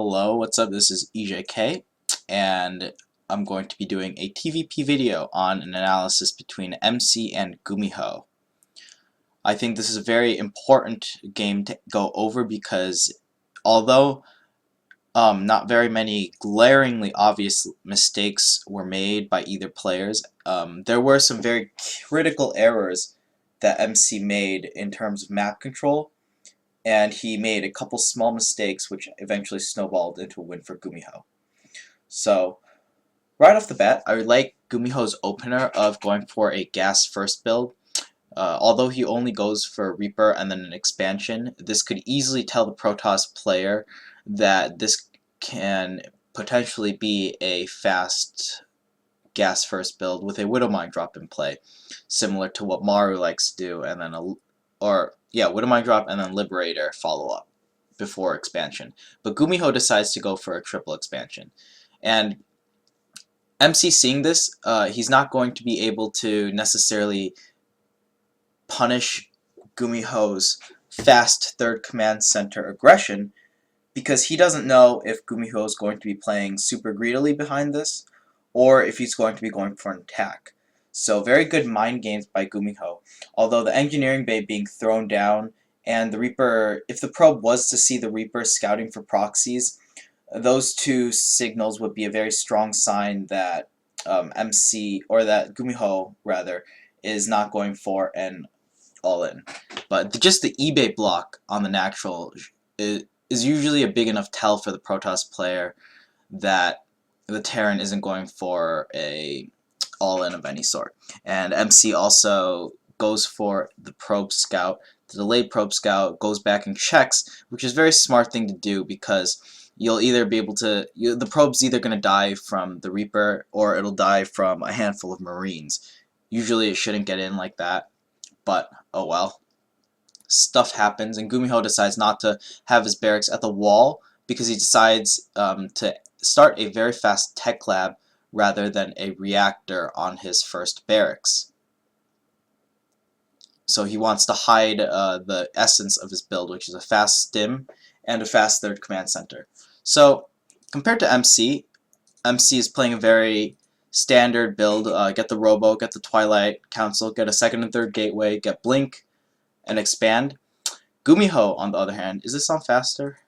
Hello, what's up? This is EJK, and I'm going to be doing a TVP video on an analysis between MC and Gumiho. I think this is a very important game to go over because although not very many glaringly obvious mistakes were made by either players, there were some very critical errors that MC made in terms of map control, and he made a couple small mistakes which eventually snowballed into a win for Gumiho. So, right off the bat, I would like Gumiho's opener of going for a gas first build. Although he only goes for Reaper and then an expansion, this could easily tell the Protoss player that this can potentially be a fast gas first build with a Widowmine drop in play, similar to what Maru likes to do, and then Widowmine drop and then Liberator follow up before expansion. But Gumiho decides to go for a triple expansion. And MC seeing this, he's not going to be able to necessarily punish Gumiho's fast third command center aggression because he doesn't know if Gumiho is going to be playing super greedily behind this or if he's going to be going for an attack. So very good mind games by Gumiho. Although the engineering bay being thrown down and the Reaper, if the probe was to see the Reaper scouting for proxies, those two signals would be a very strong sign that MC, or that Gumiho rather, is not going for an all-in. But just the eBay block on the natural is usually a big enough tell for the Protoss player that the Terran isn't going for a all-in of any sort. And MC also goes for the probe scout. The delayed probe scout goes back and checks, which is a very smart thing to do because you'll either be able to, the probe's either going to die from the Reaper or it'll die from a handful of Marines. Usually it shouldn't get in like that, but oh well. Stuff happens, and Gumiho decides not to have his barracks at the wall because he decides to start a very fast tech lab rather than a reactor on his first barracks. So he wants to hide the essence of his build, which is a fast stim and a fast third command center. So compared to MC, MC is playing a very standard build. Get the Robo, get the Twilight Council, get a second and third gateway, get Blink, and expand. Gumiho, on the other hand, is this on faster?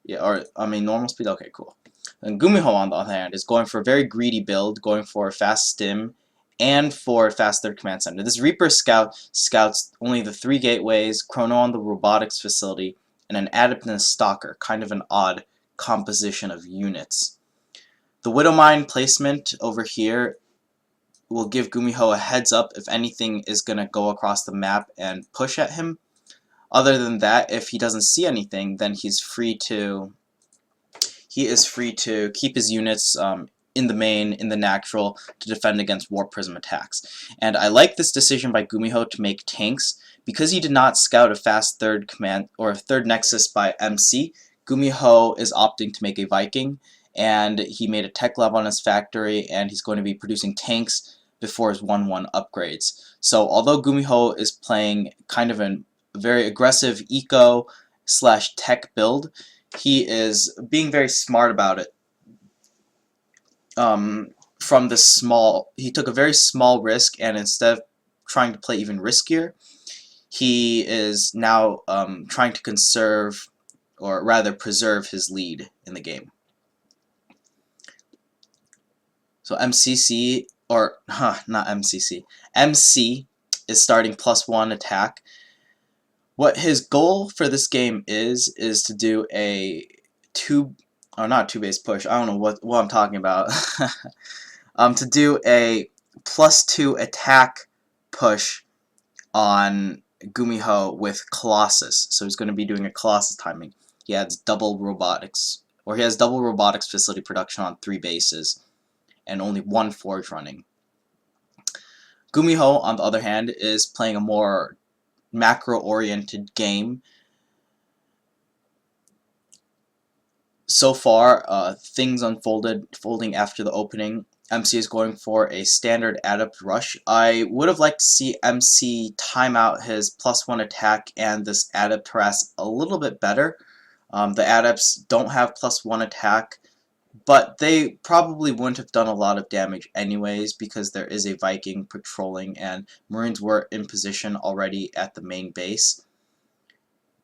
Yeah, or I mean normal speed? Okay, cool. And Gumiho, on the other hand, is going for a very greedy build, going for a fast stim and for fast third command center. This Reaper scout scouts only the 3 gateways, Chrono on the robotics facility, and an Adept and a Stalker, kind of an odd composition of units. The Widowmine placement over here will give Gumiho a heads up if anything is going to go across the map and push at him. Other than that, if he doesn't see anything, then he is free to keep his units in the main, in the natural, to defend against Warp Prism attacks. And I like this decision by Gumiho to make tanks. Because he did not scout a fast third command or a third nexus by MC, Gumiho is opting to make a Viking, and he made a tech lab on his factory, and he's going to be producing tanks before his 1-1 upgrades. So although Gumiho is playing kind of a very aggressive eco / tech build, he is being very smart about it. From this small, he took a very small risk, and instead of trying to play even riskier, he is now trying to conserve, or rather preserve, his lead in the game. So MCC, or not MCC, MC is starting +1 attack. What his goal for this game is to do a not two-base push, I don't know what I'm talking about, to do a +2 attack push on Gumiho with Colossus. So he's going to be doing a Colossus timing. He has double robotics facility production on 3 bases and only 1 forge running. Gumiho, on the other hand, is playing a more macro-oriented game. So far, things unfolding after the opening. MC is going for a standard Adept rush. I would have liked to see MC time out his +1 attack and this Adept harass a little bit better. The adepts don't have +1 attack, but they probably wouldn't have done a lot of damage anyways because there is a Viking patrolling and Marines were in position already at the main base.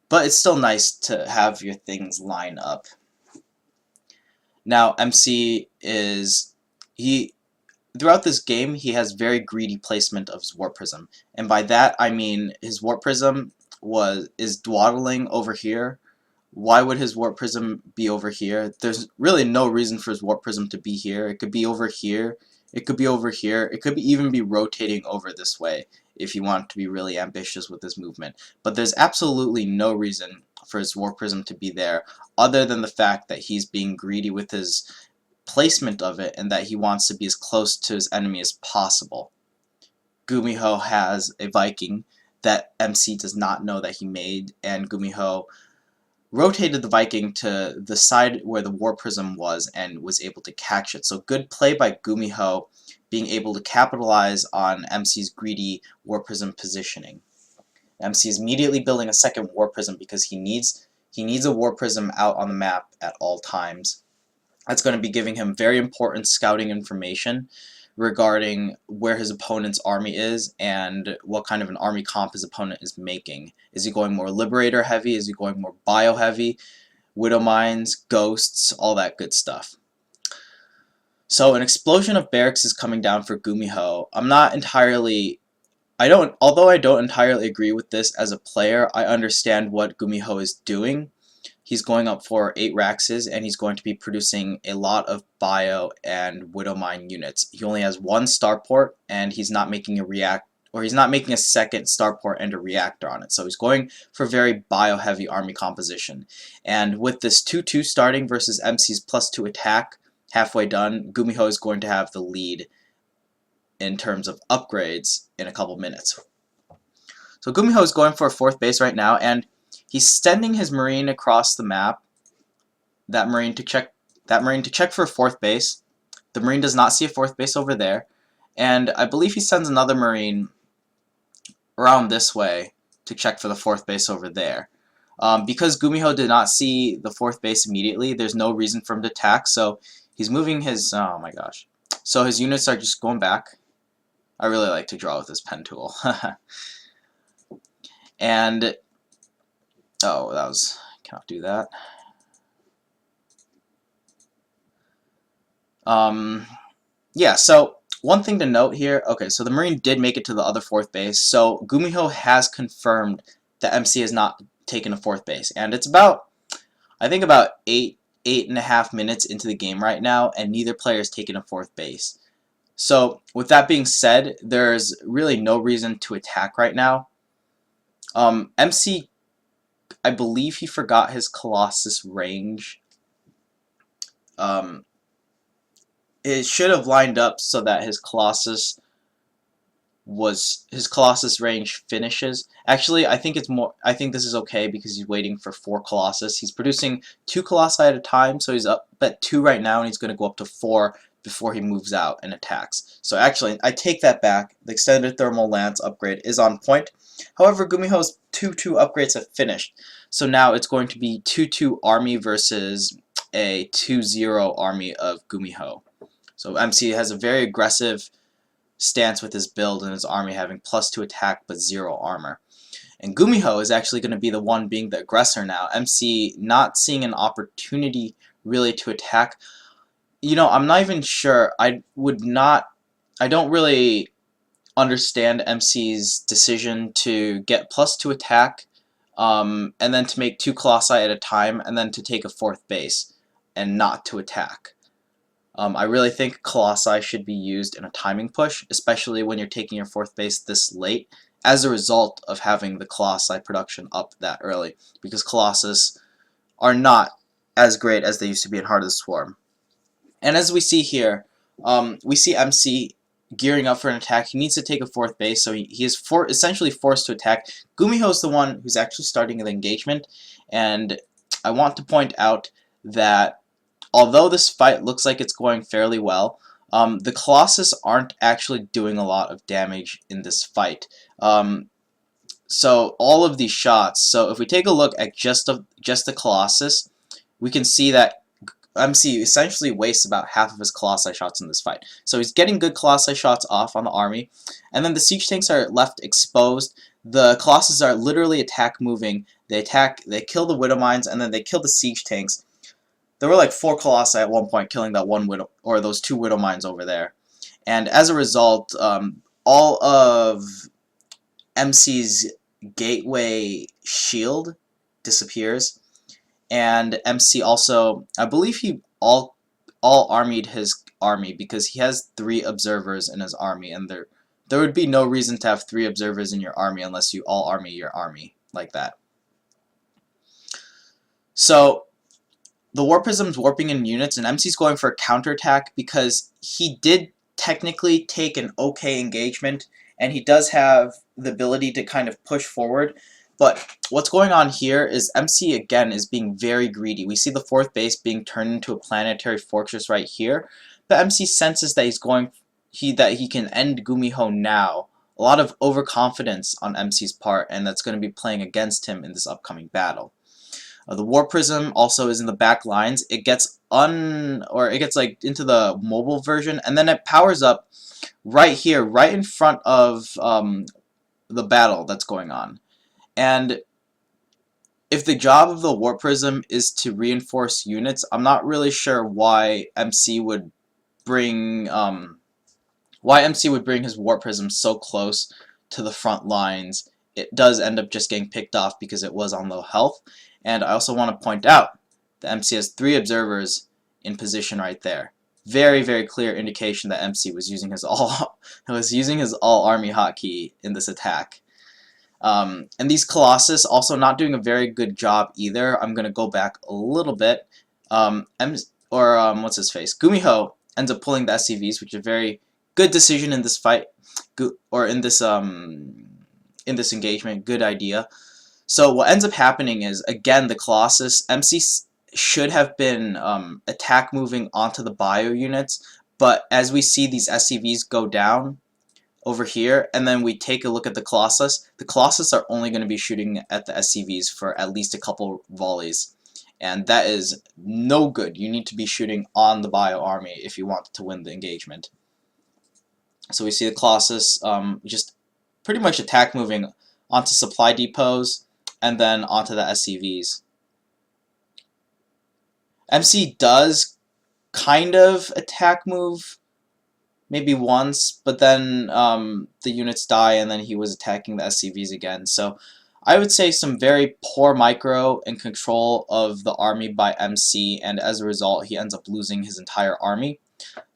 But it's still nice to have your things line up. Now MC throughout this game he has very greedy placement of his Warp Prism, and by that I mean his Warp Prism is dawdling over here. Why would his Warp Prism be over here? There's really no reason for his Warp Prism to be here. It could be over here, it could be over here, it could even be rotating over this way if you want to be really ambitious with this movement. But there's absolutely no reason for his Warp Prism to be there other than the fact that he's being greedy with his placement of it and that he wants to be as close to his enemy as possible. Gumiho has a Viking that MC does not know that he made, and Gumiho rotated the Viking to the side where the Warp Prism was and was able to catch it. So good play by Gumiho, being able to capitalize on MC's greedy Warp Prism positioning. MC is immediately building a second Warp Prism because he needs a Warp Prism out on the map at all times. That's going to be giving him very important scouting information regarding where his opponent's army is and what kind of an army comp his opponent is making. Is he going more Liberator heavy? Is he going more Bio heavy? Widow Mines, Ghosts, all that good stuff. So an explosion of barracks is coming down for Gumiho. Although I don't entirely agree with this as a player, I understand what Gumiho is doing. He's going up for 8 Raxes, and he's going to be producing a lot of Bio and Widow Mine units. He only has 1 starport, and he's not making a second starport and a reactor on it. So he's going for very Bio-heavy army composition. And with this 2-2 starting versus MC's +2 attack, halfway done, Gumiho is going to have the lead in terms of upgrades in a couple minutes. So Gumiho is going for a 4th base right now, and he's sending his Marine across the map, that Marine to check for a 4th base. The Marine does not see a 4th base over there, and I believe he sends another Marine around this way to check for the 4th base over there. Because Gumiho did not see the 4th base immediately, there's no reason for him to attack, so he's moving his, oh my gosh. So his units are just going back. I really like to draw with this pen tool. And oh, cannot do that. Yeah, so one thing to note here, okay, so the Marine did make it to the other 4th base, so Gumiho has confirmed that MC has not taken a 4th base, and it's about, I think about 8.5 minutes into the game right now, and neither player has taken a 4th base. So, with that being said, there's really no reason to attack right now. MC, I believe he forgot his Colossus range. It should have lined up so that his Colossus range finishes. Actually, I think this is okay because he's waiting for 4 Colossus. He's producing 2 Colossi at a time, so he's up at 2 right now, and he's going to go up to 4 before he moves out and attacks. So actually, I take that back. The extended thermal lance upgrade is on point. However, Gumiho's 2-2 upgrades have finished. So now it's going to be 2-2 army versus a 2-0 army of Gumiho. So MC has a very aggressive stance with his build and his army having +2 attack but 0 armor. And Gumiho is actually going to be the one being the aggressor now. MC not seeing an opportunity really to attack. You know, I'm not even sure. I don't really understand MC's decision to get +2 attack and then to make 2 Colossi at a time and then to take a 4th base and not to attack. I really think Colossi should be used in a timing push, especially when you're taking your 4th base this late, as a result of having the Colossi production up that early, because Colossus are not as great as they used to be in Heart of the Swarm. And as we see here, we see MC gearing up for an attack. He needs to take a 4th base, so he is essentially forced to attack. Gumiho is the one who's actually starting the engagement, and I want to point out that although this fight looks like it's going fairly well, the Colossus aren't actually doing a lot of damage in this fight. so all of these shots, so if we take a look at just the Colossus, we can see that MC essentially wastes about half of his Colossi shots in this fight. So he's getting good Colossi shots off on the army, and then the siege tanks are left exposed. The Colossus are literally attack moving. They kill the Widow Mines, and then they kill the siege tanks. There were like 4 Colossi at one point killing that one Widow, or those 2 Widow Mines over there. And as a result, all of MC's gateway shield disappears. And MC also, I believe he all armied his army because he has 3 observers in his army, and there would be no reason to have 3 observers in your army unless you all army your army like that. So the War Prism's warping in units, and MC's going for a counterattack because he did technically take an okay engagement, and he does have the ability to kind of push forward. But what's going on here is MC again is being very greedy. We see the 4th base being turned into a planetary fortress right here, but MC senses that that he can end Gumiho now. A lot of overconfidence on MC's part, and that's going to be playing against him in this upcoming battle. The War Prism also is in the back lines. It gets like into the mobile version, and then it powers up right here, right in front of the battle that's going on. And if the job of the War Prism is to reinforce units, I'm not really sure why MC would bring his War Prism so close to the front lines. It does end up just getting picked off because it was on low health. And I also want to point out that MC has 3 observers in position right there. Very, very clear indication that MC was using his all army hotkey in this attack. And these Colossus also not doing a very good job either. I'm gonna go back a little bit. What's his face? Gumiho ends up pulling the SCVs, which is a very good decision in this fight, or in this engagement. Good idea. So what ends up happening is, again, the Colossus, MC should have been attack moving onto the bio units, but as we see these SCVs go down over here, and then we take a look at the Colossus are only going to be shooting at the SCVs for at least a couple volleys, and that is no good. You need to be shooting on the bio army if you want to win the engagement. So we see the Colossus just pretty much attack moving onto supply depots and then onto the SCVs. MC does kind of attack move maybe once, but then the units die, and then he was attacking the SCVs again. So I would say some very poor micro and control of the army by MC, and as a result he ends up losing his entire army.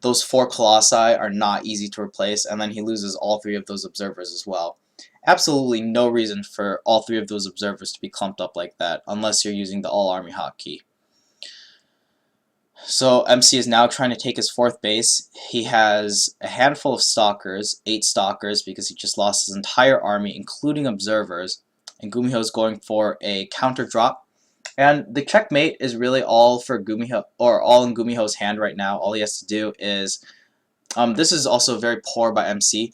Those 4 Colossi are not easy to replace, and then he loses all 3 of those observers as well. Absolutely no reason for all 3 of those observers to be clumped up like that, unless you're using the all army hotkey. So MC is now trying to take his 4th base. He has a handful of stalkers, 8 stalkers, because he just lost his entire army, including observers. And Gumiho is going for a counter drop. And the checkmate is really all for Gumiho, or all in Gumiho's hand right now. All he has to do is, this is also very poor by MC.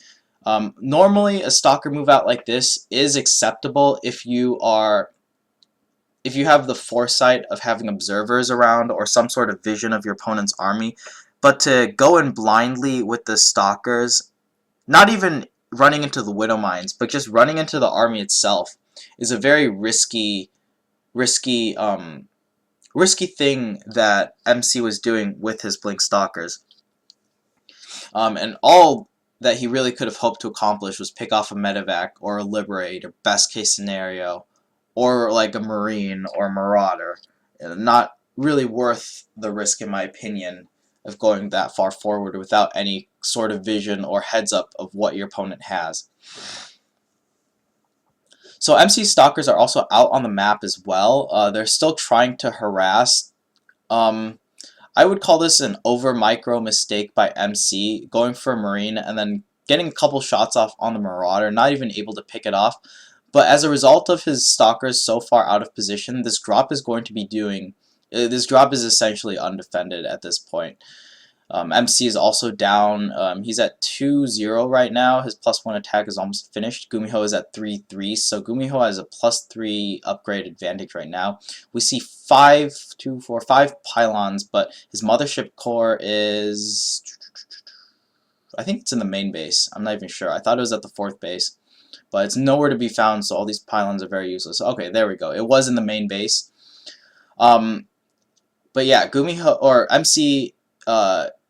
Normally, a stalker move out like this is acceptable if you have the foresight of having observers around or some sort of vision of your opponent's army, but to go in blindly with the stalkers, not even running into the Widow Mines, but just running into the army itself, is a very risky thing that MC was doing with his Blink Stalkers. And all that he really could have hoped to accomplish was pick off a medevac or a liberator, best case scenario, or like a Marine or Marauder. Not really worth the risk, in my opinion, of going that far forward without any sort of vision or heads up of what your opponent has. So MC Stalkers are also out on the map as well. They're still trying to harass. I would call this an over micro mistake by MC, going for a Marine and then getting a couple shots off on the Marauder, not even able to pick it off. But as a result of his Stalkers so far out of position, this drop is essentially undefended at this point. MC is also down. He's at 2-0 right now. His +1 attack is almost finished. Gumiho is at 3-3, so Gumiho has a +3 upgrade advantage right now. We see 5 pylons, but his mothership core is... I think it's in the main base. I'm not even sure. I thought it was at the 4th base, but it's nowhere to be found, so all these pylons are very useless. Okay, there we go. It was in the main base. But yeah, Gumiho, or MC,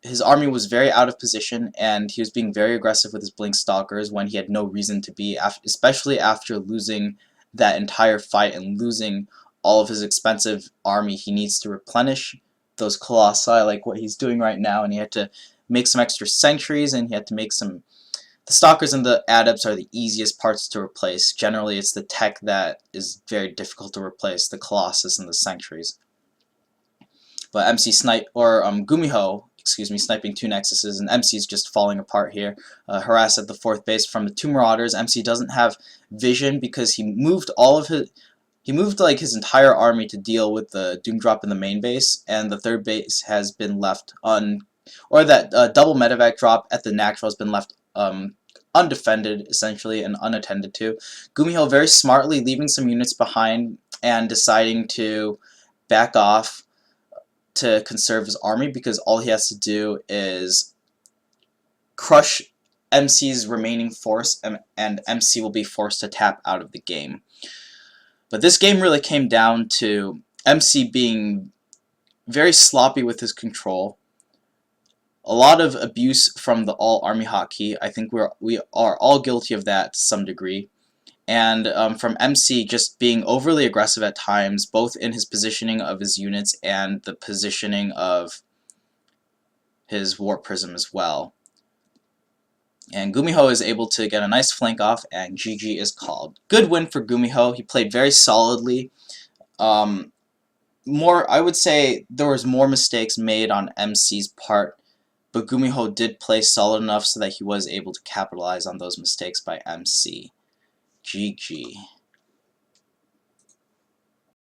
his army was very out of position, and he was being very aggressive with his Blink Stalkers when he had no reason to be, especially after losing that entire fight and losing all of his expensive army. He needs to replenish those Colossi like what he's doing right now, and he had to make some extra sentries, and he had to make some... The Stalkers and the Adepts are the easiest parts to replace. Generally, it's the tech that is very difficult to replace, the Colossus and the sentries. But Gumiho, excuse me, sniping 2 Nexuses, and MC is just falling apart here. Harass at the 4th base from the 2 Marauders. MC doesn't have vision because he moved like his entire army to deal with the Doom Drop in the main base, and the 3rd base has been left or that double medevac drop at the natural has been left undefended, essentially, and unattended to. Gumiho very smartly leaving some units behind and deciding to back off to conserve his army, because all he has to do is crush MC's remaining force, and MC will be forced to tap out of the game. But this game really came down to MC being very sloppy with his control, a lot of abuse from the all army hotkey. I think we are all guilty of that to some degree. And from MC just being overly aggressive at times, both in his positioning of his units and the positioning of his Warp Prism as well. And Gumiho is able to get a nice flank off, and GG is called. Good win for Gumiho. He played very solidly. I would say there was more mistakes made on MC's part, but Gumiho did play solid enough so that he was able to capitalize on those mistakes by MC. GG.